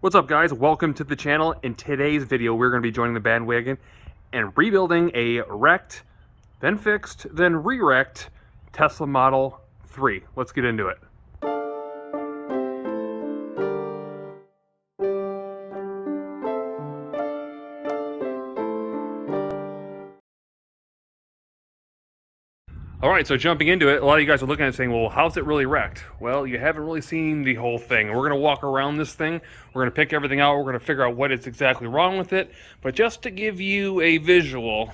What's up, guys? Welcome to the channel. In today's video, we're going to be joining the bandwagon and rebuilding a wrecked, then fixed, then re-wrecked Tesla Model 3. Let's get into it. Alright, so jumping into it, a lot of you guys are looking at it saying, well, how's it really wrecked? Well, you haven't really seen the whole thing. We're going to walk around this thing, we're going to pick everything out, we're going to figure out what is exactly wrong with it, but just to give you a visual,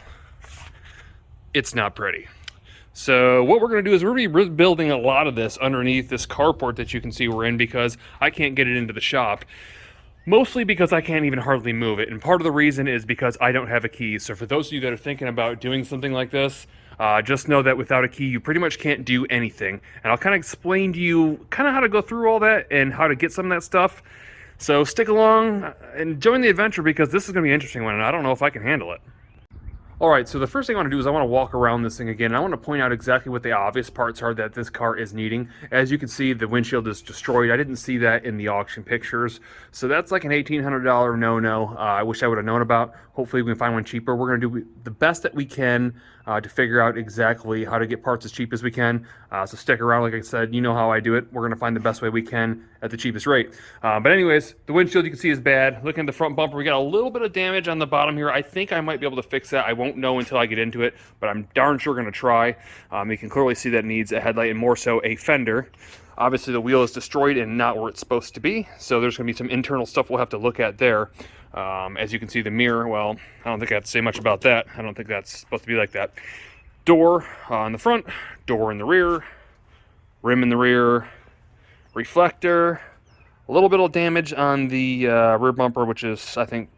it's not pretty. So what we're going to do is we're going to be rebuilding a lot of this underneath this carport that you can see we're in because I can't get it into the shop. Mostly because I can't even hardly move it, and part of the reason is because I don't have a key. So for those of you that are thinking about doing something like this, just know that without a key, you pretty much can't do anything. And I'll kind of explain to you kind of how to go through all that and how to get some of that stuff. So stick along and join the adventure because this is going to be an interesting one, and I don't know if I can handle it. Alright, so the first thing I want to do is I want to walk around this thing again. I want to point out exactly what the obvious parts are that this car is needing. As you can see, the windshield is destroyed. I didn't see that in the auction pictures. So that's like an $1,800 no-no. I wish I would have known about. Hopefully we can find one cheaper. We're going to do the best that we can to figure out exactly how to get parts as cheap as we can. So stick around, like I said, you know how I do it. We're going to find the best way we can at the cheapest rate. But anyways, the windshield you can see is bad. Looking at the front bumper, we got a little bit of damage on the bottom here. I think I might be able to fix that. I won't know until I get into it, but I'm darn sure going to try. You can clearly see that it needs a headlight and more so a fender. Obviously the wheel is destroyed and not where it's supposed to be, so there's going to be some internal stuff we'll have to look at there. As you can see, the mirror, well, I don't think I have to say much about that. I don't think that's supposed to be like that. Door on the front, door in the rear, rim in the rear, reflector, a little bit of damage on the rear bumper, which is, I think,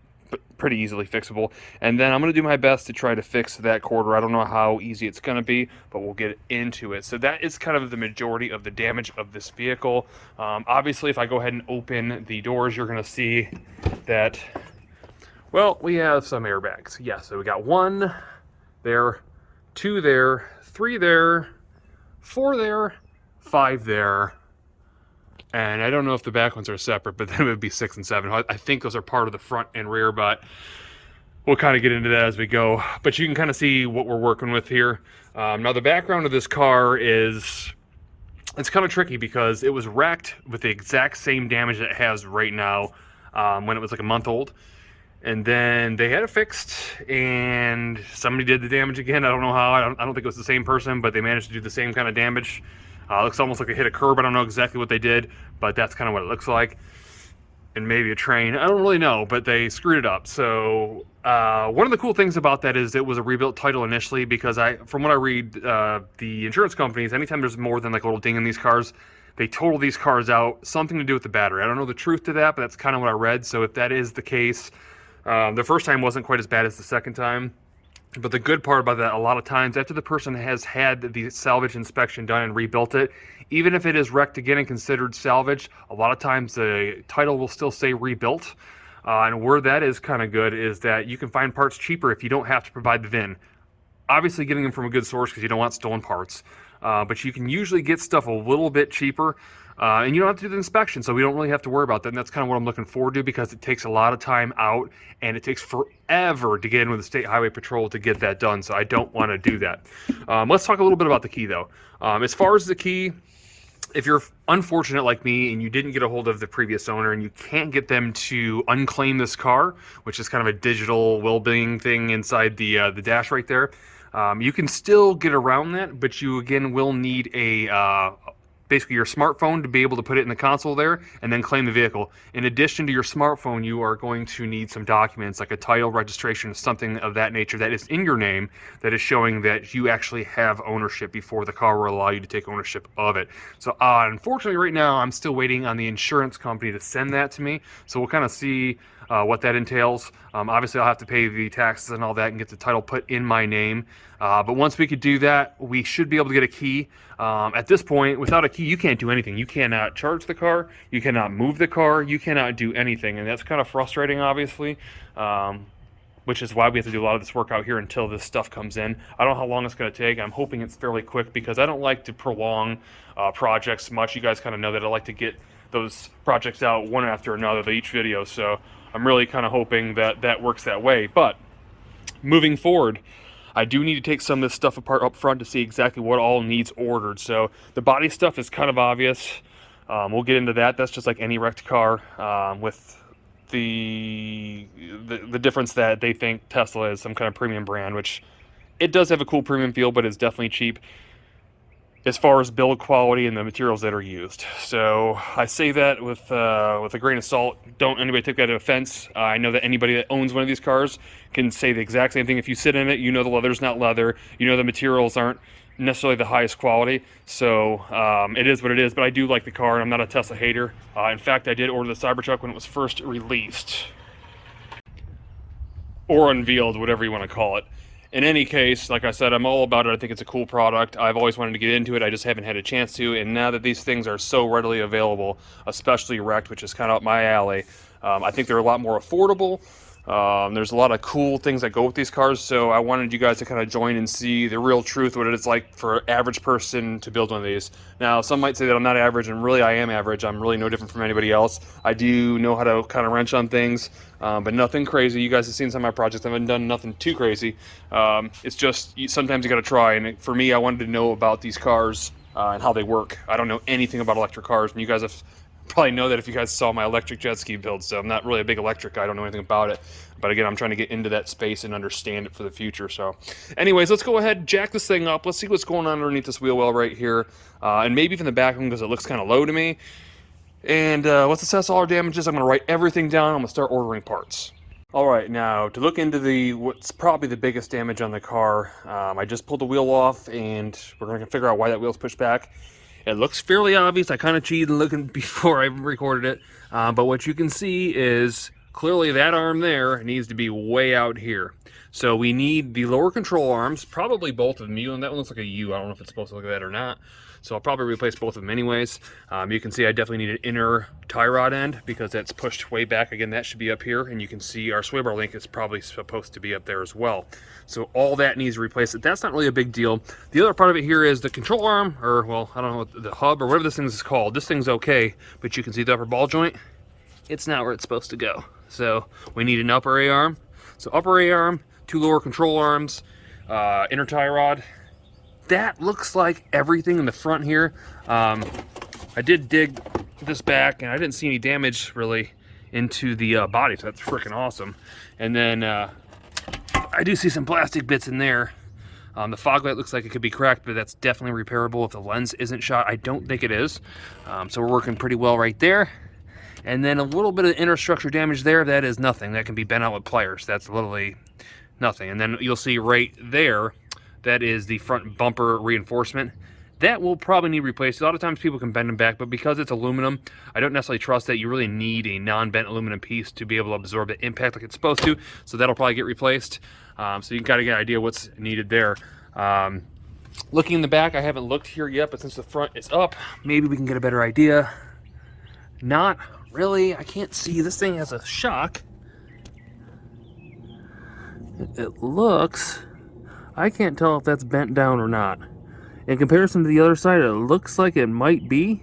pretty easily fixable. And then I'm going to do my best to try to fix that quarter. I don't know how easy it's going to be, but we'll get into it. So that is kind of the majority of the damage of this vehicle. Obviously, if I go ahead and open the doors, you're going to see that, well, we have some airbags. Yeah, so we got one there, two there, three there, four there, five there. And I don't know if the back ones are separate, but then it would be 6 and 7. I think those are part of the front and rear, but we'll kind of get into that as we go. But you can kind of see what we're working with here. Now, the background of this car is, it's kind of tricky because it was wrecked with the exact same damage that it has right now when it was like a month old. And then they had it fixed, and somebody did the damage again. I don't know how. I don't think it was the same person, but they managed to do the same kind of damage. Looks almost like they hit a curb. I don't know exactly what they did, but that's kind of what it looks like. And maybe a train. I don't really know, but they screwed it up. So one of the cool things about that is it was a rebuilt title initially because from what I read, the insurance companies, anytime there's more than like a little ding in these cars, they total these cars out, something to do with the battery. I don't know the truth to that, but that's kind of what I read. So if that is the case, the first time wasn't quite as bad as the second time. But the good part about that, a lot of times after the person has had the salvage inspection done and rebuilt it, even if it is wrecked again and considered salvage, a lot of times the title will still say rebuilt. And where that is kind of good is that you can find parts cheaper if you don't have to provide the VIN. Obviously getting them from a good source because you don't want stolen parts. But you can usually get stuff a little bit cheaper. And you don't have to do the inspection, so we don't really have to worry about that. And that's kind of what I'm looking forward to because it takes a lot of time out and it takes forever to get in with the State Highway Patrol to get that done, so I don't want to do that. Let's talk a little bit about the key, though. As far as the key, if you're unfortunate like me and you didn't get a hold of the previous owner and you can't get them to unclaim this car, which is kind of a digital well-being thing inside the dash right there, you can still get around that, but you, again, will need a basically your smartphone to be able to put it in the console there and then claim the vehicle. In addition to your smartphone, you are going to need some documents like a title, registration, something of that nature that is in your name that is showing that you actually have ownership before the car will allow you to take ownership of it. So unfortunately right now I'm still waiting on the insurance company to send that to me. So we'll kind of see what that entails. Obviously I'll have to pay the taxes and all that and get the title put in my name. But once we could do that, we should be able to get a key. At this point, without a key, you can't do anything. You cannot charge the car, you cannot move the car, you cannot do anything. And that's kind of frustrating, obviously, which is why we have to do a lot of this work out here until this stuff comes in. I don't know how long it's going to take. I'm hoping it's fairly quick because I don't like to prolong projects much. You guys kind of know that I like to get those projects out one after another, each video. So I'm really kind of hoping that that works that way. But moving forward, I do need to take some of this stuff apart up front to see exactly what all needs ordered. So the body stuff is kind of obvious. We'll get into that. That's just like any wrecked car, with the difference that they think Tesla is some kind of premium brand, which it does have a cool premium feel, but it's definitely cheap as far as build quality and the materials that are used. So I say that with a grain of salt. Don't anybody take that to offense. I know that anybody that owns one of these cars can say the exact same thing. If you sit in it, you know the leather's not leather. You know the materials aren't necessarily the highest quality. So it is what it is. But I do like the car, and I'm not a Tesla hater. In fact, I did order the Cybertruck when it was first released. Or unveiled, whatever you want to call it. In any case, like I said, I'm all about it. I think it's a cool product. I've always wanted to get into it. I just haven't had a chance to. And now that these things are so readily available, especially wrecked, which is kind of up my alley, I think they're a lot more affordable. There's a lot of cool things that go with these cars. So I wanted you guys to kind of join and see the real truth, what it's like for an average person to build one of these. Now, some might say that I'm not average, and really I am average. I'm really no different from anybody else. I do know how to kind of wrench on things, but nothing crazy. You guys have seen some of my projects. I haven't done nothing too crazy. It's just sometimes you got to try. And for me, I wanted to know about these cars and how they work. I don't know anything about electric cars, and you guys have probably know that if you guys saw my electric jet ski build. So I'm not really a big electric guy. I don't know anything about it. But again, I'm trying to get into that space and understand it for the future. So anyways, let's go ahead, jack this thing up. Let's see what's going on underneath this wheel well right here. And maybe from the back one, because it looks kind of low to me. And let's assess all our damages. I'm going to write everything down. I'm going to start ordering parts. All right, now to look into what's probably the biggest damage on the car, I just pulled the wheel off, and we're going to figure out why that wheel's pushed back. It looks fairly obvious. I kind of cheated looking before I recorded it. But what you can see is clearly that arm there needs to be way out here. So we need the lower control arms, probably both of them. And that one looks like a U. I don't know if it's supposed to look like that or not. So I'll probably replace both of them anyways. You can see I definitely need an inner tie rod end because that's pushed way back. Again, that should be up here. And you can see our sway bar link is probably supposed to be up there as well. So all that needs to replace it. That's not really a big deal. The other part of it here is the control arm, or well, I don't know what the hub or whatever this thing is called. This thing's okay, but you can see the upper ball joint. It's not where it's supposed to go. So we need an upper A arm. So upper A arm, 2 lower control arms, inner tie rod. That looks like everything in the front here. I did dig this back, and I didn't see any damage really into the body, so that's freaking awesome. And then I do see some plastic bits in there. The fog light looks like it could be cracked, but that's definitely repairable if the lens isn't shot. I don't think it is. So we're working pretty well right there. And then a little bit of inner structure damage there. That is nothing. That can be bent out with pliers. That's literally nothing. And then you'll see right there, that is the front bumper reinforcement. That will probably need replaced. A lot of times people can bend them back, but because it's aluminum, I don't necessarily trust that you really need a non-bent aluminum piece to be able to absorb the impact like it's supposed to. So that'll probably get replaced. So you got to get an idea what's needed there. Looking in the back, I haven't looked here yet, but since the front is up, maybe we can get a better idea. Not really. I can't see. This thing has a shock. It looks... I can't tell if that's bent down or not. In comparison to the other side, it looks like it might be,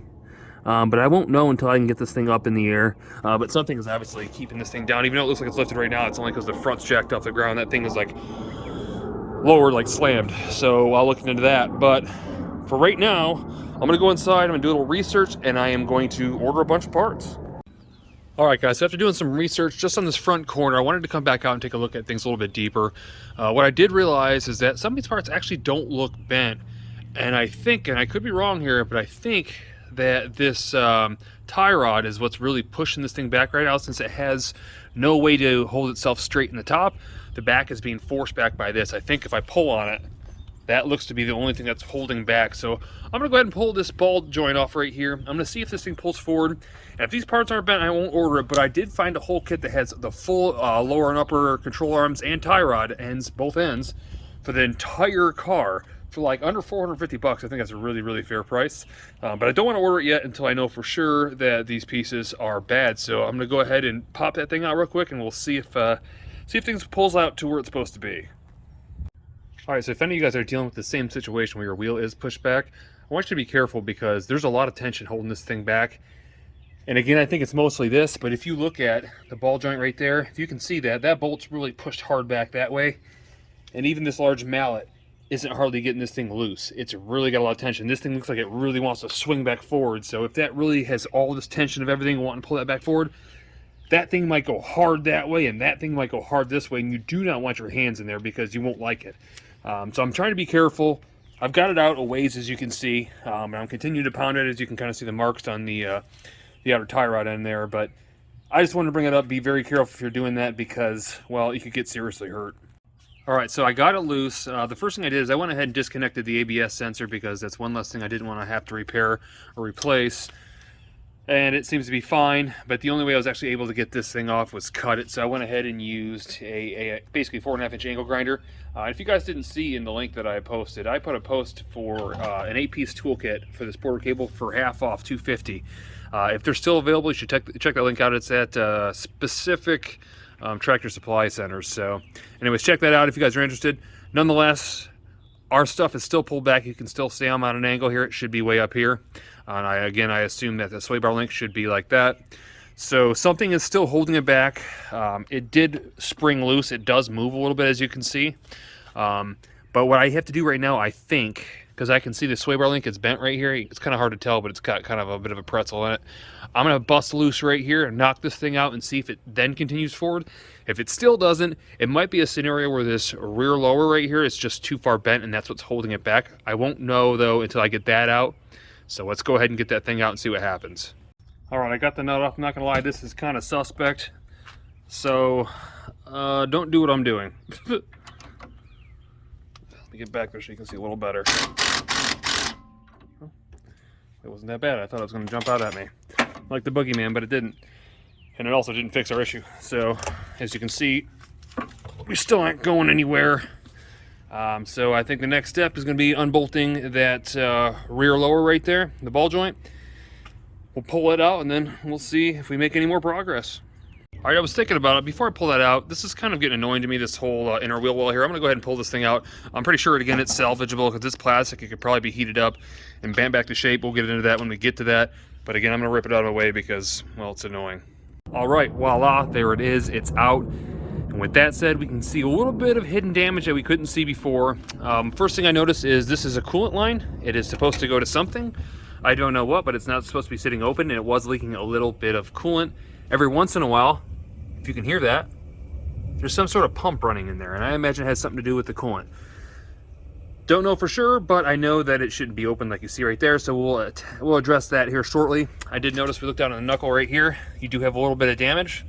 but I won't know until I can get this thing up in the air. But something is obviously keeping this thing down. Even though it looks like it's lifted right now, it's only because the front's jacked off the ground. That thing is like lowered, like slammed. So I'll look into that. But for right now, I'm going to go inside, I'm going to do a little research, and I am going to order a bunch of parts. Alright guys, so after doing some research just on this front corner, I wanted to come back out and take a look at things a little bit deeper. What I did realize is that some of these parts actually don't look bent. And I think, and I could be wrong here, but I think that this tie rod is what's really pushing this thing back right now, since it has no way to hold itself straight in the top. The back is being forced back by this. I think if I pull on it, that looks to be the only thing that's holding back. So I'm going to go ahead and pull this ball joint off right here. I'm going to see if this thing pulls forward. And if these parts aren't bent, I won't order it. But I did find a whole kit that has the full lower and upper control arms and tie rod ends, both ends, for the entire car for like under 450 bucks. I think that's a really, really fair price. But I don't want to order it yet until I know for sure that these pieces are bad. So I'm going to go ahead and pop that thing out real quick, and we'll see if things pulls out to where it's supposed to be. Alright, so if any of you guys are dealing with the same situation where your wheel is pushed back, I want you to be careful because there's a lot of tension holding this thing back. And again, I think it's mostly this, but if you look at the ball joint right there, if you can see that, that bolt's really pushed hard back that way. And even this large mallet isn't hardly getting this thing loose. It's really got a lot of tension. This thing looks like it really wants to swing back forward. So if that really has all this tension of everything wanting to pull that back forward, that thing might go hard that way and that thing might go hard this way, and you do not want your hands in there because you won't like it. So I'm trying to be careful. I've got it out a ways, as you can see, and I'm continuing to pound it, as you can kind of see the marks on the outer tie rod end there. But I just wanted to bring it up. Be very careful if you're doing that because, well, you could get seriously hurt. All right, so I got it loose. The first thing I did is I went ahead and disconnected the ABS sensor because that's one less thing I didn't want to have to repair or replace. And it seems to be fine, but the only way I was actually able to get this thing off was cut it. So I went ahead and used a basically 4.5-inch angle grinder. If you guys didn't see in the link that I posted, I put a post for an 8-piece toolkit for this porter cable for half off, $250. If they're still available, you should check that link out. It's at specific Tractor Supply Centers. So anyways, check that out if you guys are interested. Nonetheless, our stuff is still pulled back. You can still see I'm on an angle here. It should be way up here. And I assume that the sway bar link should be like that. So something is still holding it back. It did spring loose. It does move a little bit, as you can see. But what I have to do right now, I think, because I can see the sway bar link is bent right here. It's kind of hard to tell, but it's got kind of a bit of a pretzel in it. I'm going to bust loose right here and knock this thing out and see if it then continues forward. If it still doesn't, it might be a scenario where this rear lower right here is just too far bent and that's what's holding it back. I won't know, though, until I get that out. So let's go ahead and get that thing out and see what happens. All right, I got the nut off. I'm not going to lie, this is kind of suspect. So don't do what I'm doing. Let me get back there so you can see a little better. It wasn't that bad. I thought it was going to jump out at me like the boogeyman, but it didn't. And it also didn't fix our issue. So as you can see, we still aren't going anywhere. So I think the next step is going to be unbolting that rear lower right there, the ball joint. We'll pull it out and then we'll see if we make any more progress. All right, I was thinking about it. Before I pull that out, this is kind of getting annoying to me, this whole inner wheel well here. I'm going to go ahead and pull this thing out. I'm pretty sure, again, it's salvageable because it's plastic. It could probably be heated up and bent back to shape. We'll get into that when we get to that. But again, I'm going to rip it out of the way because, well, it's annoying. All right, voila, there it is. It's out. And with that said, we can see a little bit of hidden damage that we couldn't see before. First thing I noticed is this is a coolant line. It is supposed to go to something. I don't know what, but it's not supposed to be sitting open, and it was leaking a little bit of coolant. Every once in a while, if you can hear that, there's some sort of pump running in there, and I imagine it has something to do with the coolant. Don't know for sure, but I know that it shouldn't be open like you see right there, so we'll address that here shortly. I did notice we looked down on the knuckle right here. You do have a little bit of damage.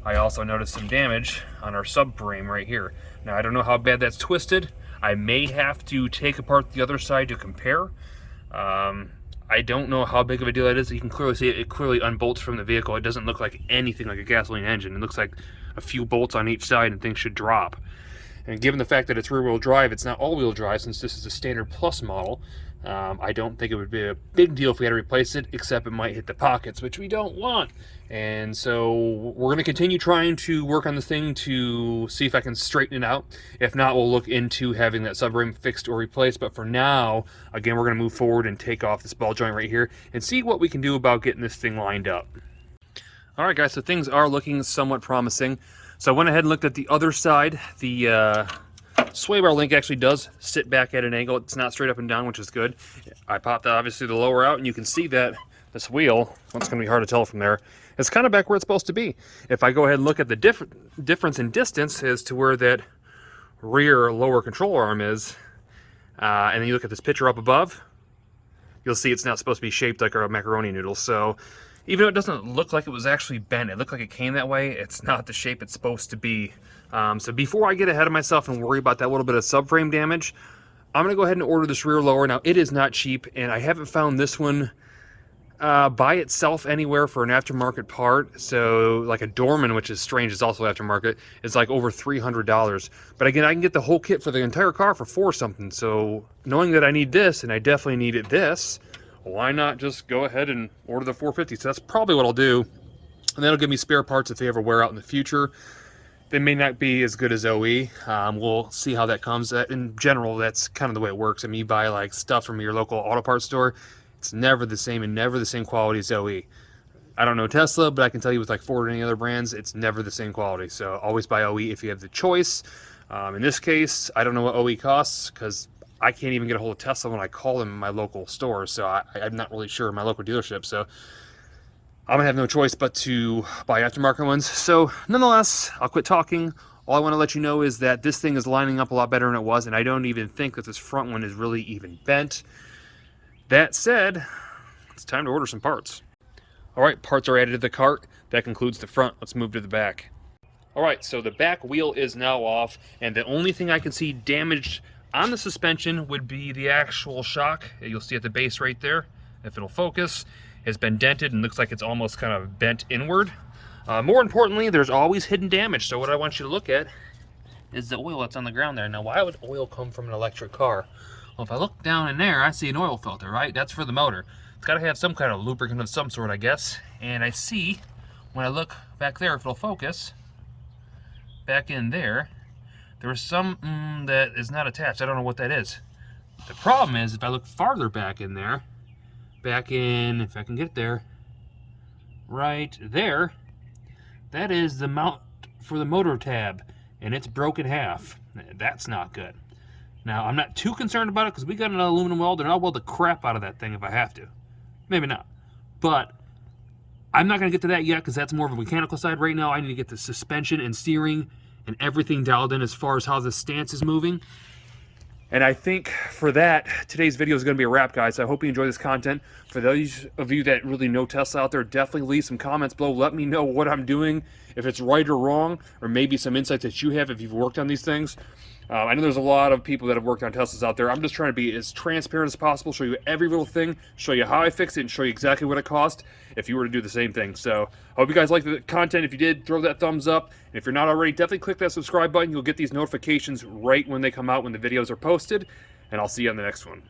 I also noticed some damage on our subframe right here. Now, I don't know how bad that's twisted. I may have to take apart the other side to compare. I don't know how big of a deal that is. You can clearly see it clearly unbolts from the vehicle. It doesn't look like anything like a gasoline engine. It looks like a few bolts on each side and things should drop. And given the fact that it's rear-wheel drive, it's not all-wheel drive since this is a standard plus model. I don't think it would be a big deal if we had to replace it, except it might hit the pockets, which we don't want. And so we're going to continue trying to work on this thing to see if I can straighten it out. If not, we'll look into having that subframe fixed or replaced. But for now, again, we're going to move forward and take off this ball joint right here and see what we can do about getting this thing lined up. All right, guys, so things are looking somewhat promising. So I went ahead and looked at the other side. The sway bar link actually does sit back at an angle. It's not straight up and down, which is good. I popped obviously the lower out, and you can see that this wheel, well, it's going to be hard to tell from there, it's kind of back where it's supposed to be. If I go ahead and look at the difference in distance as to where that rear lower control arm is, and then you look at this picture up above, you'll see it's not supposed to be shaped like a macaroni noodle. So even though it doesn't look like it was actually bent, it looked like it came that way, it's not the shape it's supposed to be. So before I get ahead of myself and worry about that little bit of subframe damage, I'm going to go ahead and order this rear lower. Now, it is not cheap, and I haven't found this one by itself anywhere for an aftermarket part. So like a Dorman, which is strange, is also aftermarket, is like over $300. But again, I can get the whole kit for the entire car for $4 something. So knowing that I need this, and I definitely needed this, why not just go ahead and order the $450? So that's probably what I'll do. And that'll give me spare parts if they ever wear out in the future. They may not be as good as OE. We'll see how that comes. In general, that's kind of the way it works. I mean, you buy like stuff from your local auto parts store, it's never the same and never the same quality as OE. I don't know Tesla, but I can tell you with like Ford or any other brands, it's never the same quality. So always buy OE if you have the choice. In this case, I don't know what OE costs because I can't even get a hold of Tesla when I call them in my local store. So I'm not really sure in my local dealership. So I'm gonna have no choice but to buy aftermarket ones. So nonetheless, I'll quit talking. All I want to let you know is that this thing is lining up a lot better than it was, and I don't even think that this front one is really even bent. That said, it's time to order some parts. All right, parts are added to the cart. That concludes the front. Let's move to the back. All right, so the back wheel is now off, and the only thing I can see damaged on the suspension would be the actual shock. You'll see at the base right there, if it'll focus, has been dented and looks like it's almost kind of bent inward. More importantly, there's always hidden damage. So what I want you to look at is the oil that's on the ground there. Now, why would oil come from an electric car? Well, if I look down in there, I see an oil filter, right? That's for the motor. It's got to have some kind of lubricant of some sort, I guess. And I see, when I look back there, if it'll focus, back in there, there's some that is not attached. I don't know what that is. The problem is, if I look farther back in there, back in, if I can get there, right there, that is the mount for the motor tab, and it's broken half. That's not good. Now, I'm not too concerned about it because we got an aluminum welder, and I'll weld the crap out of that thing if I have to. Maybe not. But I'm not going to get to that yet because that's more of a mechanical side. Right now, I need to get the suspension and steering and everything dialed in as far as how the stance is moving. And I think for that, today's video is going to be a wrap, guys. I hope you enjoy this content. For those of you that really know Tesla out there, definitely leave some comments below. Let me know what I'm doing, if it's right or wrong, or maybe some insights that you have if you've worked on these things. I know there's a lot of people that have worked on Teslas out there. I'm just trying to be as transparent as possible, show you every little thing, show you how I fixed it, and show you exactly what it cost if you were to do the same thing. So I hope you guys liked the content. If you did, throw that thumbs up. And if you're not already, definitely click that subscribe button. You'll get these notifications right when they come out, when the videos are posted. And I'll see you on the next one.